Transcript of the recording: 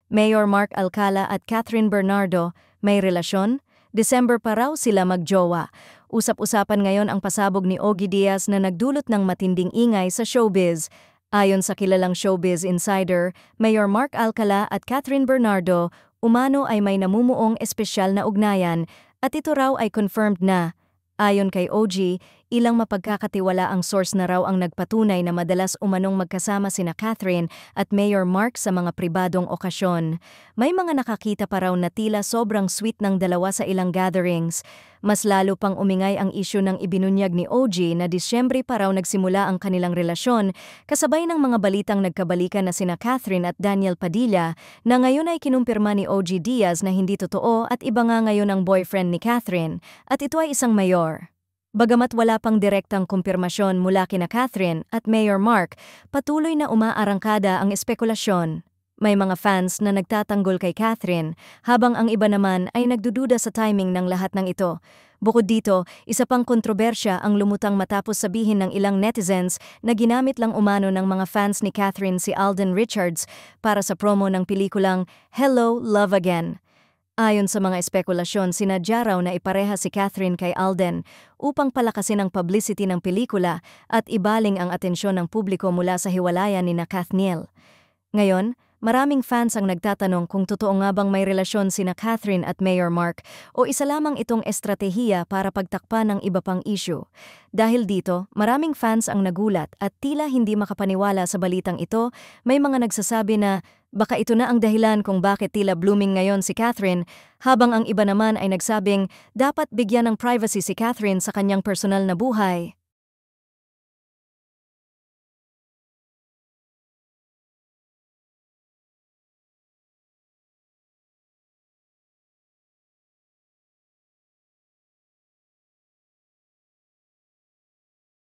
Mayor Mark Alcala at Catherine Bernardo, may relasyon? December pa raw sila magjowa. Usap-usapan ngayon ang pasabog ni Ogie Diaz na nagdulot ng matinding ingay sa showbiz. Ayon sa kilalang showbiz insider, Mayor Mark Alcala at Catherine Bernardo, umano ay may namumuong espesyal na ugnayan at ito raw ay confirmed na. Ayon kay Ogie, ilang mapagkakatiwala ang source na raw ang nagpatunay na madalas umanong magkasama sina Catherine at Mayor Mark sa mga pribadong okasyon. May mga nakakita pa raw na tila sobrang sweet ng dalawa sa ilang gatherings. Mas lalo pang umingay ang isyu ng ibinunyag ni Ogie na Disyembre pa raw nagsimula ang kanilang relasyon, kasabay ng mga balitang nagkabalikan na sina Catherine at Daniel Padilla na ngayon ay kinumpirma ni Ogie Diaz na hindi totoo at iba nga ngayon ang boyfriend ni Catherine at ito ay isang mayor. Bagamat wala pang direktang kumpirmasyon mula kina Catherine at Mayor Mark, patuloy na umaarangkada ang espekulasyon. May mga fans na nagtatanggol kay Catherine, habang ang iba naman ay nagdududa sa timing ng lahat ng ito. Bukod dito, isa pang kontrobersya ang lumutang matapos sabihin ng ilang netizens na ginamit lang umano ng mga fans ni Catherine si Alden Richards para sa promo ng pelikulang Hello, Love Again. Ayon sa mga espekulasyon, sinadya raw na ipareha si Catherine kay Alden upang palakasin ang publicity ng pelikula at ibaling ang atensyon ng publiko mula sa hiwalayan ni Kathniel. Ngayon, maraming fans ang nagtatanong kung totoo nga bang may relasyon sina Catherine at Mayor Mark o isa lamang itong estratehiya para pagtakpan ng iba pang issue. Dahil dito, maraming fans ang nagulat at tila hindi makapaniwala sa balitang ito. May mga nagsasabi na baka ito na ang dahilan kung bakit tila blooming ngayon si Catherine, habang ang iba naman ay nagsabing dapat bigyan ng privacy si Catherine sa kanyang personal na buhay.